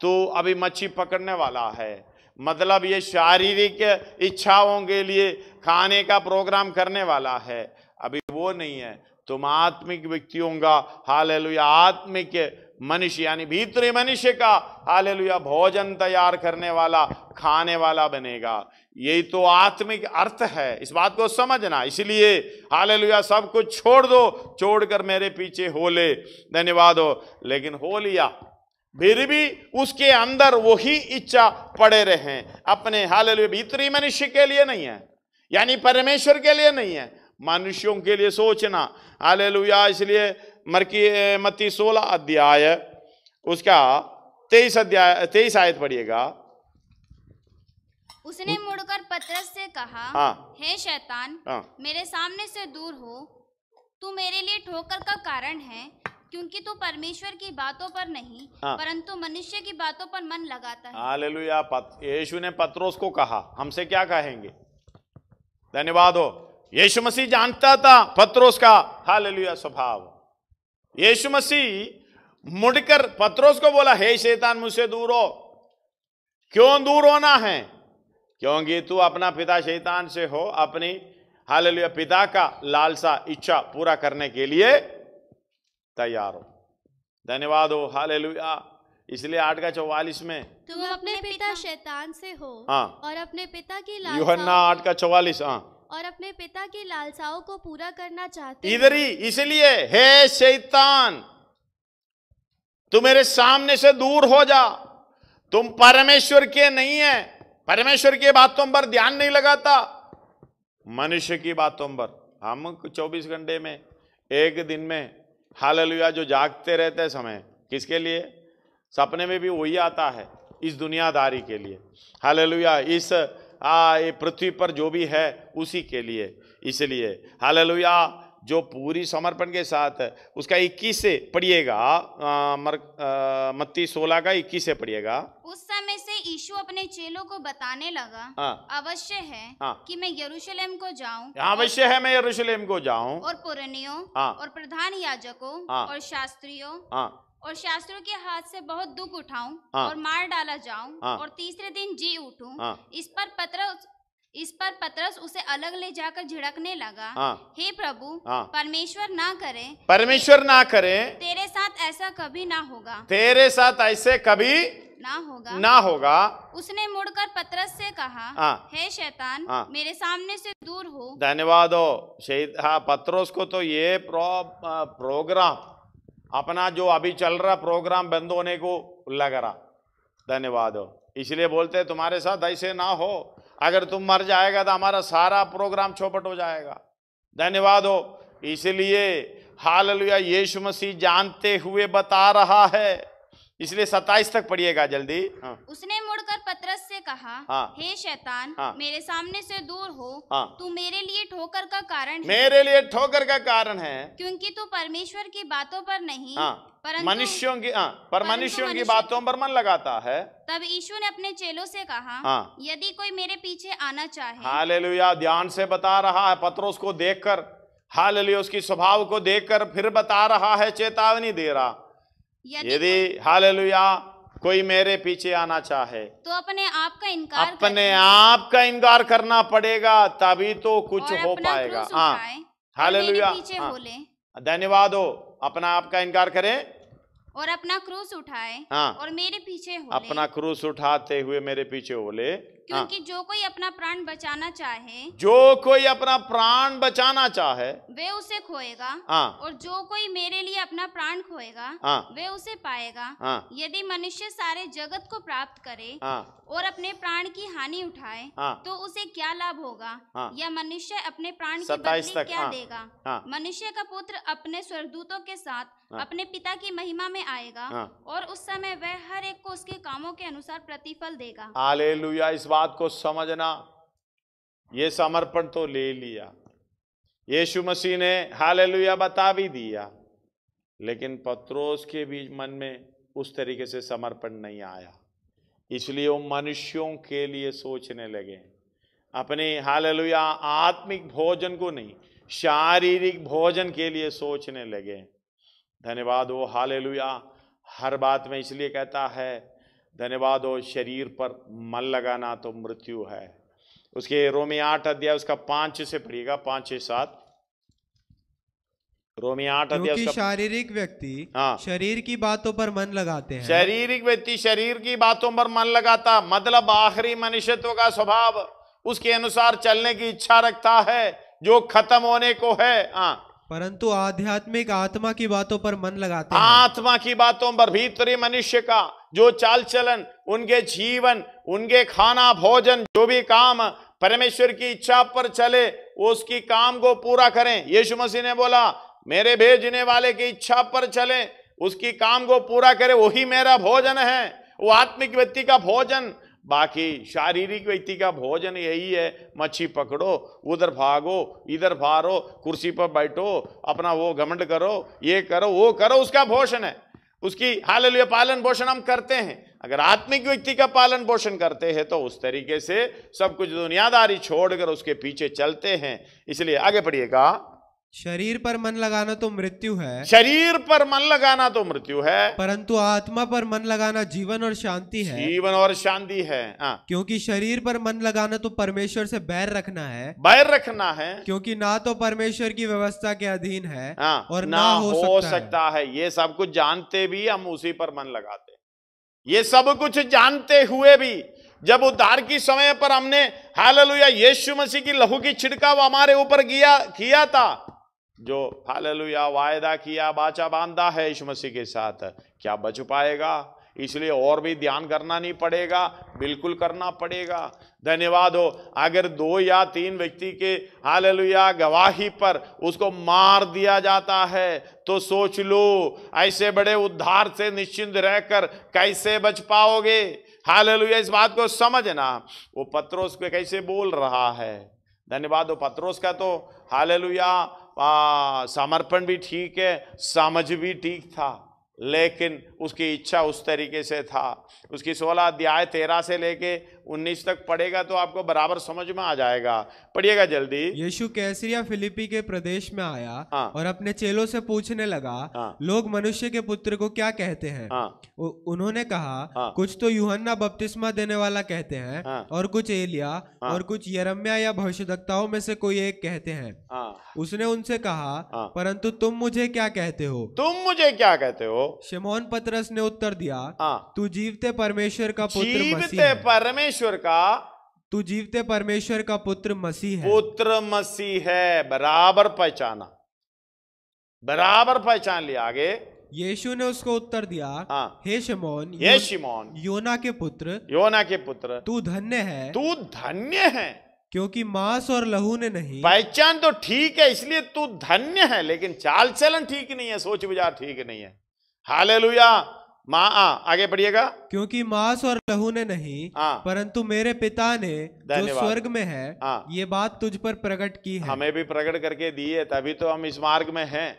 तू अभी मच्छी पकड़ने वाला है, मतलब ये शारीरिक इच्छाओं के लिए खाने का प्रोग्राम करने वाला है, अभी वो नहीं है। तुम आत्मिक व्यक्तियों का, हालेलुया, आत्मिक मनुष्य यानी भीतरी मनुष्य का, हालेलुया, भोजन तैयार करने वाला, खाने वाला बनेगा। यही तो आत्मिक अर्थ है, इस बात को समझना। इसलिए हालेलुया सब कुछ छोड़ दो, छोड़कर मेरे पीछे हो ले। धन्यवाद हो। लेकिन हो लिया, फिर भी उसके अंदर वही इच्छा पड़े रहे अपने, हालेलुया, भीतरी मनुष्य के लिए नहीं है, यानी परमेश्वर के लिए नहीं है, मनुष्यों के लिए सोचना। हालेलुया। इसलिए मत्ती 16 अध्याय उसका 23 आयत पढ़िएगा। उसने मुड़कर पतरस से कहा, हे शैतान, मेरे सामने से दूर हो, तू मेरे लिए ठोकर का कारण है, क्योंकि तू परमेश्वर की बातों पर नहीं परंतु मनुष्य की बातों पर मन लगाता है। हालेलुया। यीशु ने पतरस को कहा, हमसे क्या कहेंगे? धन्यवाद हो। यीशु मसीह जानता था पतरस का, हालेलुया, स्वभाव। यीशु मसीह मुड़कर पतरस को बोला, हे शैतान, मुझसे दूर हो। क्यों दूर होना है? क्योंकि तू अपना पिता शैतान से हो, अपनी हालेलुया पिता का लालसा इच्छा पूरा करने के लिए तैयार हो। धन्यवाद हो। हालेलुया। इसलिए 8:44 में, तुम अपने पिता शैतान से हो और अपने पिता की लालसाओं, यूहन्ना 8:44, और अपने पिता की लालसाओं को पूरा करना चाहते इधर ही। इसलिए हे शैतान, तू मेरे सामने से दूर हो जा। तुम परमेश्वर के नहीं है, परमेश्वर की बातों पर ध्यान नहीं लगाता, मनुष्य की बातों पर। हम 24 घंटे में, एक दिन में, हालेलुया, जो जागते रहते हैं समय, किसके लिए? सपने में भी वही आता है, इस दुनियादारी के लिए। हालेलुया। इस ये पृथ्वी पर जो भी है उसी के लिए। इसलिए हालेलुया, जो पूरी समर्पण के साथ उसका 21 से पढ़िएगा, मत्ती 16 का 21 से पढ़िएगा। उस समय से यीशु अपने चेलों को बताने लगा, अवश्य है कि मैं यरूशलेम को जाऊं, अवश्य है मैं यरूशलेम को जाऊं, और पुरनियों और प्रधान याजकों और शास्त्रियों के हाथ से बहुत दुख उठाऊं और मार डाला जाऊं और तीसरे दिन जी उठूं। इस पर पतरस उसे अलग ले जाकर झिड़कने लगा, हे प्रभु, परमेश्वर ना करे, तेरे साथ ऐसा कभी ना होगा, तेरे साथ ऐसे कभी ना होगा। उसने मुड़कर पतरस से कहा, हे शैतान, मेरे सामने से दूर हो। धन्यवाद हो। पतरस को तो ये प्रोग्राम, अपना जो अभी चल रहा प्रोग्राम बंद होने को लग रहा। धन्यवाद हो। इसलिए बोलते तुम्हारे साथ ऐसे ना हो, अगर तुम मर जाएगा तो हमारा सारा प्रोग्राम चौपट हो जाएगा। धन्यवाद हो। इसलिए हालेलुया, यीशु मसीह जानते हुए बता रहा है। इसलिए 27 तक पढ़िएगा जल्दी। उसने मुड़कर पतरस से कहा, हे शैतान, मेरे सामने से दूर हो, तू मेरे लिए ठोकर का कारण है, मेरे लिए ठोकर का कारण है, क्योंकि तू परमेश्वर की बातों पर नहीं मनुष्यों की पर मनुष्यों की बातों पर मन लगाता है। तब यीशु ने अपने चेलों से कहा, यदि कोई मेरे पीछे आना चाहे। हालेलुया, ध्यान से बता रहा है पत्रोस को देखकर, हालेलुया, उसकी स्वभाव को देखकर फिर बता रहा है, चेतावनी दे रहा, यदि हालेलुया कोई मेरे पीछे आना चाहे तो अपने आप का इनकार करना पड़ेगा, तभी तो कुछ हो पाएगा। हालेलुया, धन्यवाद हो। अपना आप का इनकार करें और अपना क्रूस उठाए और मेरे पीछे हो। अपना क्रूस उठाते हुए मेरे पीछे हो ले। क्योंकि जो कोई अपना प्राण बचाना चाहे, जो कोई अपना प्राण बचाना चाहे वे उसे खोएगा, और जो कोई मेरे लिए अपना प्राण खोएगा वे उसे पाएगा। यदि मनुष्य सारे जगत को प्राप्त करे और अपने प्राण की हानि उठाए तो उसे क्या लाभ होगा? या मनुष्य अपने प्राण की बदले क्या देगा? मनुष्य का पुत्र अपने स्वर्गदूतों के साथ अपने पिता की महिमा में आएगा और उस समय वह हर एक को उसके कामों के अनुसार प्रतिफल देगा। हालेलुया, इस बात को समझना। ये समर्पण तो ले लिया यीशु मसीह ने, हालेलुया, बता भी दिया, लेकिन पत्रोस के भी मन में उस तरीके से समर्पण नहीं आया, इसलिए वो मनुष्यों के लिए सोचने लगे, अपने हालेलुया आत्मिक भोजन को नहीं, शारीरिक भोजन के लिए सोचने लगे। धन्यवाद हो, हालेलुया। हर बात में इसलिए कहता है, धन्यवाद हो, शरीर पर मन लगाना तो मृत्यु है। उसके रोमी 8 अध्याय उसका 5 से पढ़िएगा, 5 से 7। रोमी 8 अध्याय उसका। शारीरिक व्यक्ति शरीर की बातों पर मन लगाते हैं। शारीरिक व्यक्ति शरीर की बातों पर मन लगाता, मतलब आखिरी मनुष्यत्व का स्वभाव उसके अनुसार चलने की इच्छा रखता है, जो खत्म होने को है। परंतु आध्यात्मिक आत्मा की बातों पर मन लगाते हैं। आत्मा की बातों पर, भीतरी मनुष्य का जो चाल चलन, उनके जीवन, उनके खाना भोजन, जो भी काम परमेश्वर की इच्छा पर चले, उसकी काम को पूरा करें। यीशु मसीह ने बोला, मेरे भेजने वाले की इच्छा पर चले, उसकी काम को पूरा करे, वही मेरा भोजन है। वो आत्मिक व्यक्ति का भोजन। बाकी शारीरिक व्यक्ति का भोजन यही है, मच्छी पकड़ो, उधर भागो, इधर भारो, कुर्सी पर बैठो, अपना वो घमंड करो, ये करो, वो करो, उसका भोजन है। उसकी हालेलुया पालन पोषण हम करते हैं। अगर आत्मिक व्यक्ति का पालन पोषण करते हैं तो उस तरीके से सब कुछ दुनियादारी छोड़कर उसके पीछे चलते हैं। इसलिए आगे पढ़िएगा। शरीर पर मन लगाना तो मृत्यु है। शरीर पर मन लगाना तो मृत्यु है, परंतु आत्मा पर मन लगाना जीवन और शांति है। जीवन और शांति है। क्योंकि शरीर पर मन लगाना तो परमेश्वर से बैर रखना है। बैर रखना है, क्योंकि ना तो परमेश्वर की व्यवस्था के अधीन है और ना हो सकता है। ये सब कुछ जानते भी हम उसी पर मन लगाते। ये सब कुछ जानते हुए भी जब उद्धार की समय पर हमने हालेलुया यीशु मसीह की लहू की छिड़काव हमारे ऊपर किया था, जो हालेलुया वायदा किया, बाचा बांधा है यीशु मसीह के साथ, क्या बच पाएगा? इसलिए और भी ध्यान करना नहीं पड़ेगा, बिल्कुल करना पड़ेगा। धन्यवाद हो। अगर 2 या 3 व्यक्ति के हालेलुया गवाही पर उसको मार दिया जाता है तो सोच लो, ऐसे बड़े उद्धार से निश्चिंत रहकर कैसे बच पाओगे? हालेलुया, इस बात को समझना। वो पत्रोस को कैसे बोल रहा है। धन्यवाद हो। पत्रोस का तो हालेलुया समर्पण भी ठीक है, समझ भी ठीक था, लेकिन उसकी इच्छा उस तरीके से था। उसकी 16 अध्याय 13 से लेके 19 तक पढ़ेगा तो आपको बराबर समझ में आ जाएगा। पढ़िएगा जल्दी। यीशु कैसरिया फिलिप्पी के प्रदेश में आया और अपने चेलों से पूछने लगा, लोग मनुष्य के पुत्र को क्या कहते हैं? उन्होंने कहा, कुछ तो यूहन्ना बपतिस्मा देने वाला कहते हैं, और कुछ एलिया, और कुछ यिर्मयाह या भविष्यद्वक्ताओं में से कोई एक कहते हैं। उसने उनसे कहा, परंतु तुम मुझे क्या कहते हो? तुम मुझे क्या कहते हो? शिमोन पतरस ने उत्तर दिया, तू जीवते परमेश्वर का पुत्र मसीह है। तू जीवते परमेश्वर का पुत्र मसीह है। पुत्र मसीह है। बराबर पहचाना, बराबर पहचान लिया। आगे यीशु ने उसको उत्तर दिया, हे शिमोन, ये शिमोन, योना के पुत्र, तू धन्य है, तू धन्य है, क्योंकि मांस और लहू ने नहीं। पहचान तो ठीक है, इसलिए तू धन्य है, लेकिन चाल चलन ठीक नहीं है, सोच विचार ठीक नहीं है। हालेलुया। आगे पढ़िएगा। क्योंकि मांस और लहू ने नहीं, परंतु मेरे पिता ने जो स्वर्ग में है ये बात तुझ पर प्रकट की है। हमें भी प्रकट करके दी है, तभी तो हम इस मार्ग में हैं।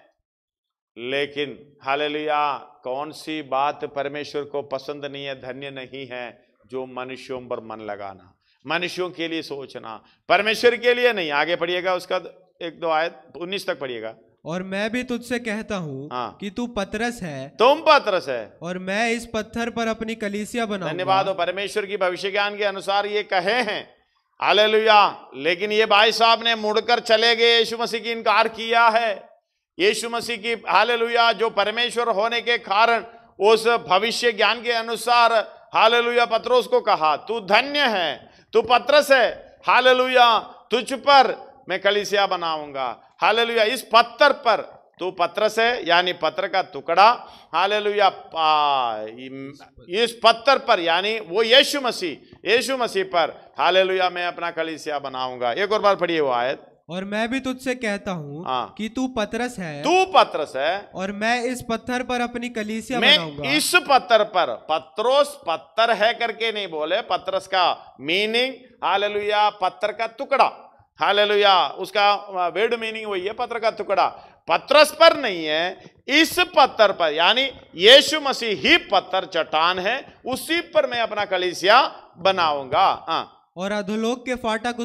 लेकिन हालेलुया कौन सी बात परमेश्वर को पसंद नहीं है, धन्य नहीं है जो मनुष्यों पर मन लगाना, मनुष्यों के लिए सोचना, परमेश्वर के लिए नहीं। आगे पढ़िएगा, उसका 1-2 आयत 19 तक पढ़िएगा। और मैं भी तुझसे कहता हूँ कि तू पतरस है, तुम पतरस है, और मैं इस पत्थर पर अपनी कलीसिया बनाऊंगा। धन्यवाद हो, परमेश्वर की भविष्य ज्ञान के अनुसार ये कहे हैं, हालेलुया। लेकिन ये भाई साहब ने मुड़कर चले गए, यीशु मसीह की इनकार किया है। यीशु मसीह की, हालेलुया, जो परमेश्वर होने के कारण उस भविष्य ज्ञान के अनुसार, हालेलुया, पतरस को कहा तू धन्य है, तू पतरस है, हालेलुया, तुझ पर मैं कलीसिया बनाऊंगा, हालेलुया, इस पत्थर पर। तू पतरस है यानी पत्थर का टुकड़ा, हालेलुया, इस पत्थर पर यानी वो यीशु मसीह पर, हालेलुया, मैं अपना कलीसिया बनाऊंगा। एक और बार पढ़िए वो आयत। और मैं भी तुझसे कहता हूँ कि तू पतरस है, तू पतरस है, और मैं इस पत्थर पर अपनी कलीसिया मैं बनाऊंगा। इस पत्थर पर, पत्रोस पत्थर है करके नहीं बोले, पतरस का मीनिंग, हालेलुया, पत्थर का टुकड़ा, हालेलुया, उसका वर्ड मीनिंग वही है, पत्थर का टुकड़ा। पतरस पर नहीं है, इस पत्थर पर, यानी यीशु मसीह ही पत्थर चट्टान है, उसी पर मैं अपना कलीसिया बनाऊंगा। और अधोलोक के फाटक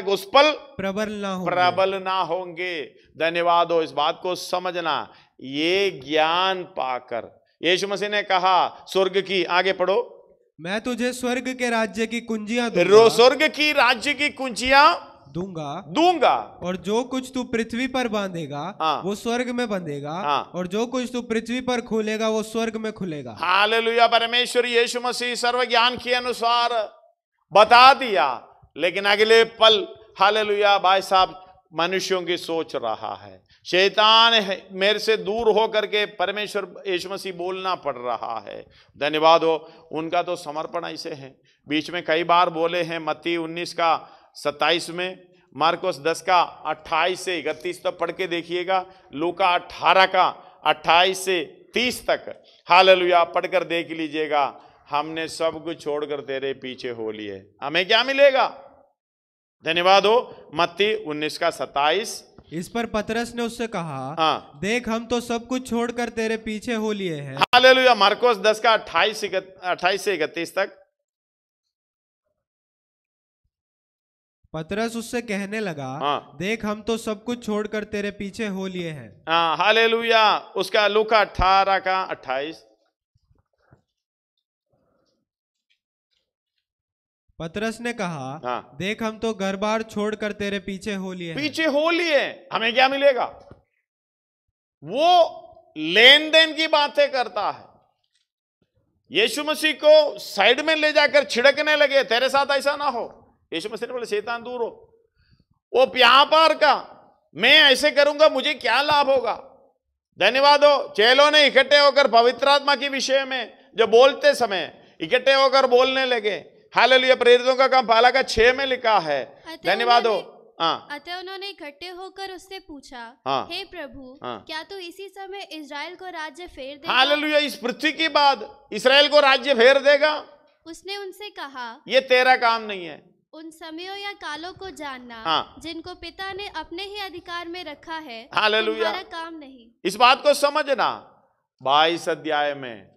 उस पर प्रबल ना होंगे। धन्यवाद हो, इस बात को समझना। ये ज्ञान पाकर यीशु मसीह ने कहा स्वर्ग की, आगे पढ़ो, मैं तुझे स्वर्ग के राज्य की कुंजियां दूंगा, स्वर्ग की राज्य की कुंजियां दूंगा, और जो कुछ तू पृथ्वी पर बांधेगा वो स्वर्ग में बंधेगा, और जो कुछ तू पृथ्वी पर खोलेगा वो स्वर्ग में खुलेगा। हालेलुया, परमेश्वर यीशु मसीह सर्व ज्ञान के अनुसार बता दिया, लेकिन अगले पल, हालेलुया, भाई साहब मनुष्यों की सोच रहा है, शैतान है मेरे से दूर हो करके परमेश्वर यीशु मसीह बोलना पड़ रहा है। धन्यवाद हो, उनका तो समर्पण ऐसे है। बीच में कई बार बोले हैं, मत्ती 19 का 27 में, मार्कोस 10 का 28 से 31 तक पढ़ के देखिएगा, लूका 18 का 28 से 30 तक, हालेलुया, पढ़कर देख लीजिएगा। हमने सब कुछ छोड़कर तेरे पीछे हो लिए, हमें क्या मिलेगा? धन्यवाद हो, मत्ती 19 का 27। इस पर पतरस ने उससे कहा, देख हम तो सब कुछ छोड़कर तेरे पीछे हो लिए हैं। हालेलुया, मार्कोस 10 का 28 से 31 तक। पतरस उससे कहने लगा, देख हम तो सब कुछ छोड़कर तेरे पीछे हो लिए हैं। हालेलुया, उसका लूका 18 का 28। पतरस ने कहा, देख हम तो घर बार छोड़कर तेरे पीछे हो लिए, हमें क्या मिलेगा? वो लेन देन की बातें करता है। यीशु मसीह को साइड में ले जाकर छिड़कने लगे, तेरे साथ ऐसा ना हो। यीशु मसीह ने बोले, शैतान दूर हो, वो व्यापार का, मैं ऐसे करूंगा मुझे क्या लाभ होगा? धन्यवाद हो, चेलों ने इकट्ठे होकर पवित्र आत्मा के विषय में जो बोलते समय इकट्ठे होकर बोलने लगे। हालेलुया, प्रेरितों का काम पाला का 6 में लिखा है। धन्यवाद हो। अतः उन्होंने इकट्ठे होकर उससे पूछा, हे प्रभु, क्या तू इसी समय इस्राएल को राज्य फेर देगा? हालेलुया, इस पृथ्वी के बाद इस्राएल को राज्य फेर देगा? उसने उनसे कहा, ये तेरा काम नहीं है उन समयों या कालों को जानना जिनको पिता ने अपने ही अधिकार में रखा है, हालेलुया, तुम्हारा काम नहीं। इस बात को समझना। 22 अध्याय में,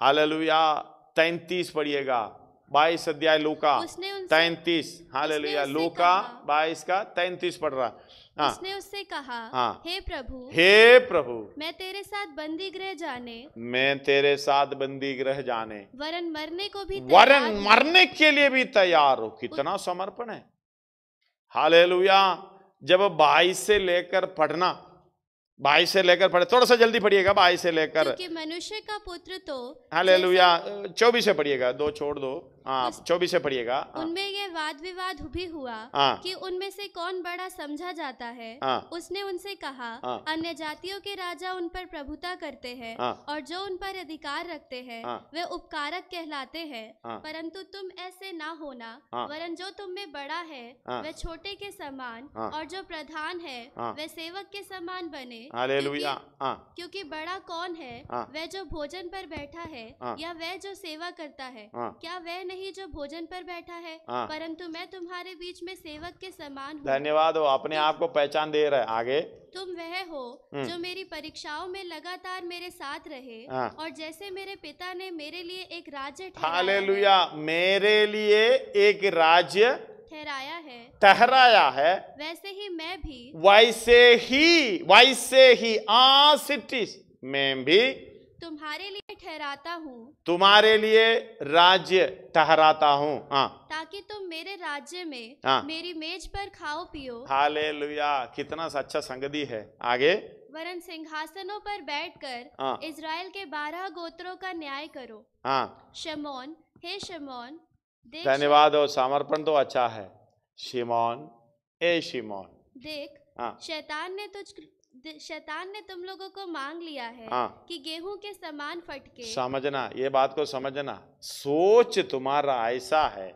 हालेलुया, 33 पढ़िएगा, 22 अध्याय लूका 33, हालेलुया, लूका 22 का 33 पढ़ रहा। उसने उससे कहा, हे प्रभु, मैं तेरे साथ बंदी गृह जाने, वरन मरने के लिए भी तैयार हो। कितना समर्पण है। हालेलुया, जब 22 से लेकर पढ़ना, 22 से लेकर पढ़े, थोड़ा सा जल्दी पढ़िएगा, 22 से लेकर, क्योंकि मनुष्य का पुत्र तो, हालेलुया, 24 से पढ़िएगा, 2 छोड़ दो, 24 से पढ़िएगा। उनमें ये वाद विवाद भी हुआ कि उनमें से कौन बड़ा समझा जाता है। उसने उनसे कहा, अन्य जातियों के राजा उन पर प्रभुता करते हैं, और जो उन पर अधिकार रखते हैं वे उपकारक कहलाते हैं, परंतु तुम ऐसे ना होना, वरन जो तुम में बड़ा है वह छोटे के समान, और जो प्रधान है वह सेवक के समान बने। हालेलुया, क्योंकि बड़ा कौन है, वह जो भोजन पर बैठा है या वह जो सेवा करता है? क्या वह नहीं जो भोजन पर बैठा है, परंतु मैं तुम्हारे बीच में सेवक के समान हूँ। धन्यवाद हो, अपने आप को पहचान दे रहे हैं। आगे, तुम वह हो जो मेरी परीक्षाओं में लगातार मेरे साथ रहे, और जैसे मेरे पिता ने मेरे लिए एक राज्य हालेलुया, मेरे लिए एक राज्य ठहराया है, वैसे ही मैं भी तुम्हारे लिए ठहराता हूँ, तुम्हारे लिए राज्य ठहराता हूँ, ताकि तुम मेरे राज्य में मेरी मेज पर खाओ पियो। हालेलुया, कितना अच्छा संगति है। आगे, वरन सिंहासनों पर बैठकर इजराइल के 12 गोत्रों का न्याय करो। शमौन, हे शमौन, धन्यवाद हो, समर्पण तो अच्छा है। शिमोन, ए शिमोन, देख शैतान ने तुम लोगों को मांग लिया है कि गेहूं के समान फटके। समझना, ये बात को समझना। सोच तुम्हारा ऐसा है,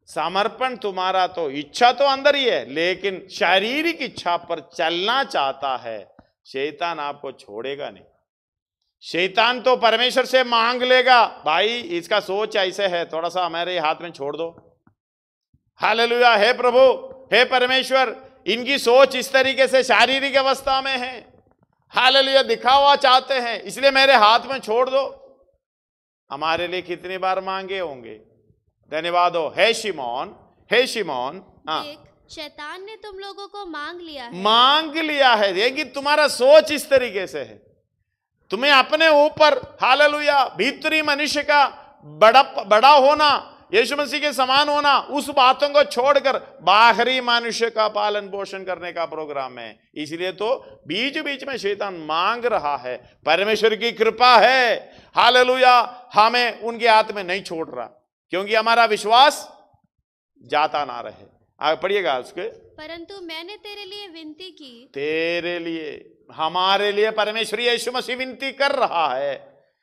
समर्पण तुम्हारा तो इच्छा तो अंदर ही है, लेकिन शारीरिक इच्छा पर चलना चाहता है। शैतान आपको छोड़ेगा नहीं। शैतान तो परमेश्वर से मांग लेगा, भाई इसका सोच ऐसे है, थोड़ा सा हमारे हाथ में छोड़ दो। हालेलुया, हे प्रभु, हे परमेश्वर, इनकी सोच इस तरीके से शारीरिक अवस्था में है। हालेलुया, दिखावा चाहते हैं, इसलिए मेरे हाथ में छोड़ दो। हमारे लिए कितनी बार मांगे होंगे। धन्यवाद हो, हे शिमोन, हे शिमोन, शैतान ने तुम लोगों को मांग लिया है। देखिए, तुम्हारा सोच इस तरीके से है। तुम्हें अपने ऊपर, हालेलुया, भीतरी मनुष्य का बड़ा होना, यीशु मसीह के समान होना, उस बातों को छोड़कर बाहरी मनुष्य का पालन पोषण करने का प्रोग्राम है। इसलिए तो बीच बीच में शैतान मांग रहा है। परमेश्वर की कृपा है, हालेलुया, हमें उनके हाथ में नहीं छोड़ रहा, क्योंकि हमारा विश्वास जाता ना रहे। आगे पढ़िएगा उसके। परंतु मैंने तेरे लिए विनती की, तेरे लिए, हमारे लिए परमेश्वर यीशु मसीह विनती कर रहा है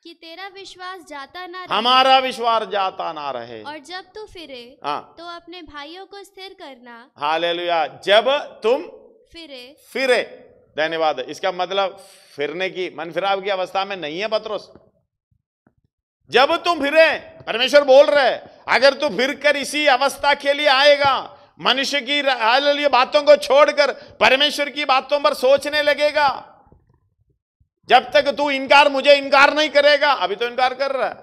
कि तेरा विश्वास जाता ना रहे, हमारा विश्वास जाता ना रहे, और जब तू फिरे तो अपने भाइयों को स्थिर करना। हालेलुया, जब तुम फिरे। धन्यवाद। इसका मतलब फिरने की, मन फिराव की अवस्था में नहीं है पत्रोस। जब तुम फिरे, परमेश्वर बोल रहे, अगर तू फिर कर इसी अवस्था के लिए आएगा, मनुष्य की हालेलुया बातों को छोड़कर परमेश्वर की बातों पर सोचने लगेगा, जब तक तू मुझे इनकार नहीं करेगा। अभी तो इनकार कर रहा है।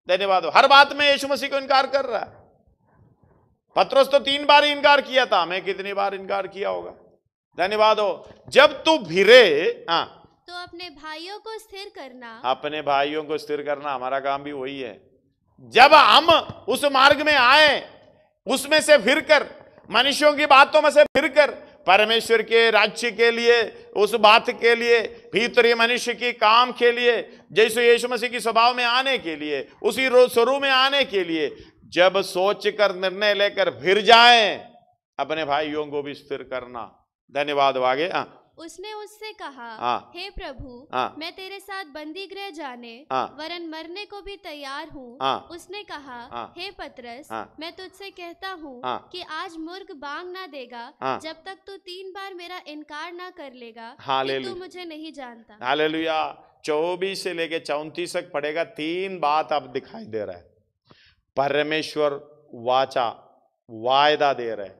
धन्यवाद। हर बात में यीशु मसीह को इनकार कर रहा है। पत्रोस तो 3 बार ही इनकार किया था, मैं कितनी बार इनकार किया होगा। धन्यवाद हो। जब तू फिरे तो अपने भाइयों को स्थिर करना। अपने भाइयों को स्थिर करना, हमारा काम भी वही है। जब हम उस मार्ग में आए, उसमें से फिरकर, मनुष्यों की बातों में से फिरकर परमेश्वर के राज्य के लिए, उस बात के लिए, भीतरी मनुष्य की काम के लिए, जैसे यीशु मसीह की स्वभाव में आने के लिए, उसी स्वरूप में आने के लिए, जब सोच कर निर्णय लेकर फिर जाएं, अपने भाइयों को भी स्थिर करना। धन्यवाद। आगे, उसने उससे कहा, हे प्रभु, मैं तेरे साथ बंदी गृह जाने वरन मरने को भी तैयार हूँ। उसने कहा, हे पतरस, मैं तुझसे कहता हूँ कि आज मुर्ग बांग ना देगा जब तक तू 3 बार मेरा इनकार ना कर लेगा कि तू मुझे नहीं जानता। हालेलुया। 24 से लेके 34 तक पढ़ेगा। 3 बात अब दिखाई दे रहा है। परमेश्वर वाचा, वायदा दे रहे,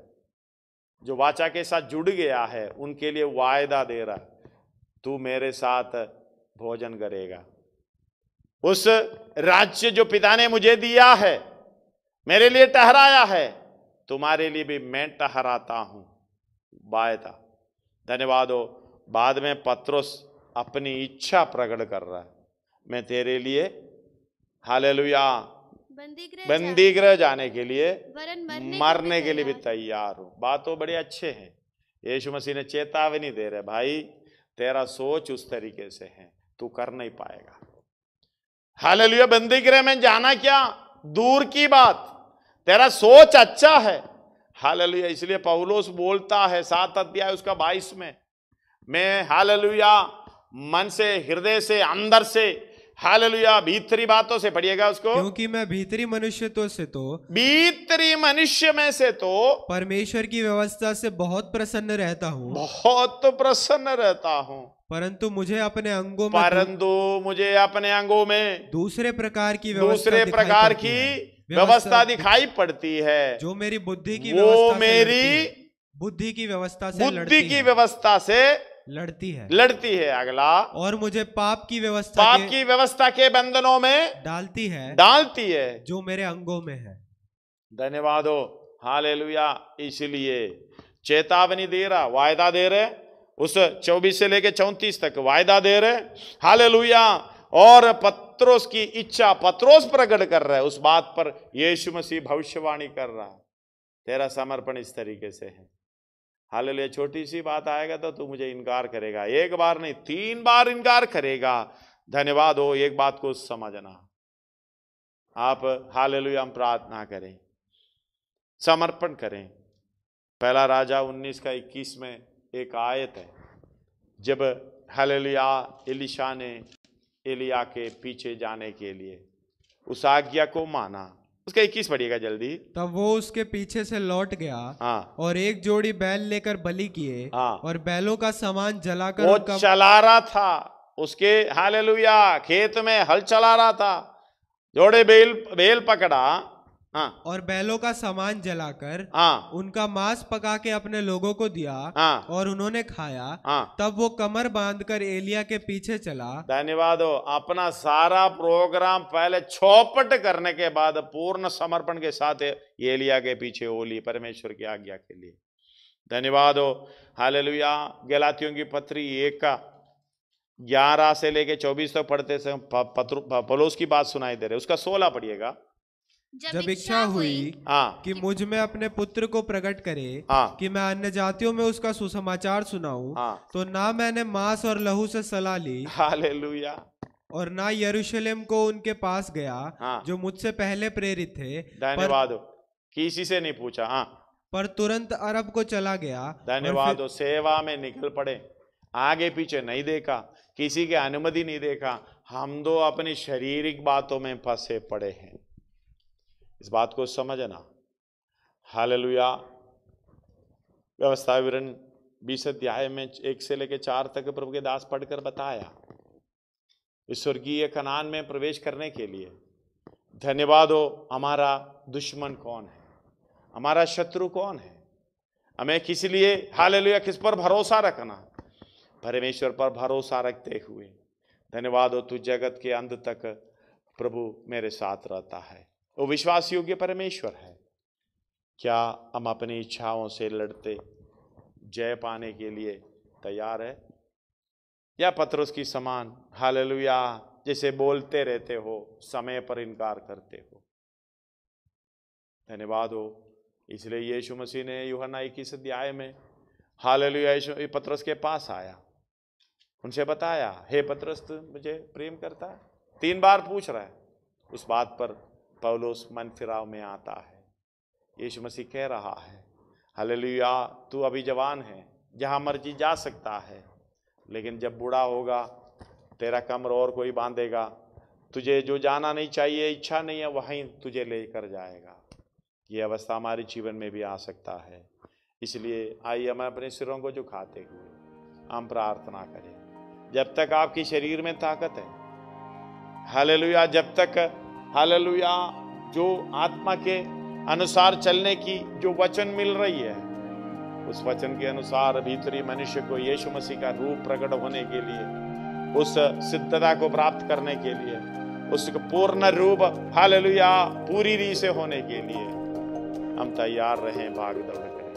जो वाचा के साथ जुड़ गया है उनके लिए वायदा दे रहा, तू मेरे साथ भोजन करेगा। उस राज्य जो पिता ने मुझे दिया है, मेरे लिए ठहराया है, तुम्हारे लिए भी मैं ठहराता हूं। वायदा। धन्यवाद हो। बाद में पत्रोस अपनी इच्छा प्रकट कर रहा है, मैं तेरे लिए, हालेलुया, बंदी गृह जाने के लिए, मरने के लिए भी तैयार हूं। बात तो बड़े अच्छे हैं। यीशु मसीह ने चेतावनी दे रहे, भाई तेरा सोच उस तरीके से है, तू कर नहीं पाएगा। हालेलुया। बंदी गृह में जाना क्या दूर की बात, तेरा सोच अच्छा है। हालेलुया। इसलिए पौलुस बोलता है 7 अध्याय उसका 22 में, मैं हालेलुया मन से, हृदय से, अंदर से, हालेलुया भीतरी बातों से, पढ़िएगा उसको, क्योंकि मैं भीतरी मनुष्य भीतरी मनुष्य में से तो परमेश्वर की व्यवस्था से बहुत प्रसन्न रहता हूँ, बहुत प्रसन्न रहता हूँ, परंतु मुझे अपने अंगों में दूसरे प्रकार की व्यवस्था दिखाई पड़ती है, जो मेरी बुद्धि की वो मेरी बुद्धि की व्यवस्था से लड़ती है। अगला, और मुझे पाप की व्यवस्था के बंधनों में डालती है जो मेरे अंगों में है। धन्यवाद हो, हालेलुया। इसलिए चेतावनी दे रहा, वायदा दे रहे, उस 24 से लेके 34 तक वायदा दे रहे, हालेलुया। और पत्रोस की इच्छा पत्रोस प्रकट कर रहा है, उस बात पर यीशु मसीह भविष्यवाणी कर रहा है, तेरा समर्पण इस तरीके से है, हालेलुया। छोटी सी बात आएगा तो तू मुझे इनकार करेगा, एक बार नहीं 3 बार इनकार करेगा। धन्यवाद हो, एक बात को समझना आप, हालेलुया। हम प्रार्थना करें, समर्पण करें। पहला राजा 19:21 में एक आयत है, जब हालेलुया एलिशा ने एलिया के पीछे जाने के लिए उस आज्ञा को माना, उसका 21 पढ़िएगा जल्दी। तब वो उसके पीछे से लौट गया, और एक जोड़ी बैल लेकर बलि किए, और बैलों का सामान जलाकर वो चला रहा था, उसके हालेलुया खेत में हल चला रहा था, जोड़े बैल पकड़ा, और बैलों का सामान जलाकर उनका मांस पका के अपने लोगों को दिया, और उन्होंने खाया। तब वो कमर बांधकर एलिया के पीछे चला। धन्यवाद हो। अपना सारा प्रोग्राम पहले चौपट करने के बाद पूर्ण समर्पण के साथ एलिया के पीछे ओली, परमेश्वर की आज्ञा के लिए। धन्यवाद हो, हालेलुया। गलातियों की पत्री 1:11 से लेके 24 तक पढ़ते से पौलुस की बात सुनाई दे रहे, उसका 16 पढ़िएगा। जब इच्छा हुई कि मुझ में अपने पुत्र को प्रकट करे, कि मैं अन्य जातियों में उसका सुसमाचार सुनाऊं, तो ना मैंने मांस और लहू से सलाह ली, हालेलुया, और ना यरूशलेम को उनके पास गया जो मुझसे पहले प्रेरित थे। धन्यवाद हो, किसी से नहीं पूछा, पर तुरंत अरब को चला गया। धन्यवाद हो। सेवा में निकल पड़े, आगे पीछे नहीं देखा, किसी की अनुमति नहीं देखा। हम तो अपनी शारीरिक बातों में फंसे पड़े हैं, इस बात को समझना। हालेलुया। व्यवस्था विवरण 20 अध्याय में 1 से लेकर 4 तक प्रभु के दास पढ़कर बताया, इस स्वर्गीय कनान में प्रवेश करने के लिए। धन्यवाद हो। हमारा दुश्मन कौन है, हमारा शत्रु कौन है, हमें किस लिए, हालेलुया, किस पर भरोसा रखना, परमेश्वर पर भरोसा रखते हुए। धन्यवाद हो, तू जगत के अंत तक प्रभु मेरे साथ रहता है, वो विश्वास योग्य परमेश्वर है। क्या हम अपनी इच्छाओं से लड़ते जय पाने के लिए तैयार है, या पत्रोस की समान हालेलुया जैसे बोलते रहते हो, समय पर इनकार करते हो? धन्यवाद हो। इसलिए यीशु मसीह ने यूहन्ना 21 अध्याय में हालेलुया यीशु पत्रोस के पास आया, उनसे बताया, हे पत्रोस तू मुझे प्रेम करता है? 3 बार पूछ रहा है। उस बात पर पौलुस मन फिराव में आता है। यीशु मसीह कह रहा है, हालेलुया, तू अभी जवान है, जहाँ मर्जी जा सकता है, लेकिन जब बूढ़ा होगा तेरा कमर और कोई बांधेगा, तुझे जो जाना नहीं चाहिए, इच्छा नहीं है, वहीं तुझे लेकर जाएगा। ये अवस्था हमारे जीवन में भी आ सकता है। इसलिए आइए हम अपने सिरों को झुकाते हुए हम प्रार्थना करें। जब तक आपकी शरीर में ताकत है, हालेलुया, जब तक हालेलुया जो आत्मा के अनुसार चलने की जो वचन मिल रही है, उस वचन के अनुसार भीतरी मनुष्य को यीशु मसीह का रूप प्रकट होने के लिए, उस सिद्धता को प्राप्त करने के लिए, उसका पूर्ण रूप हालेलुया पूरी रीति से होने के लिए हम तैयार रहें, भाग दौड़ करें।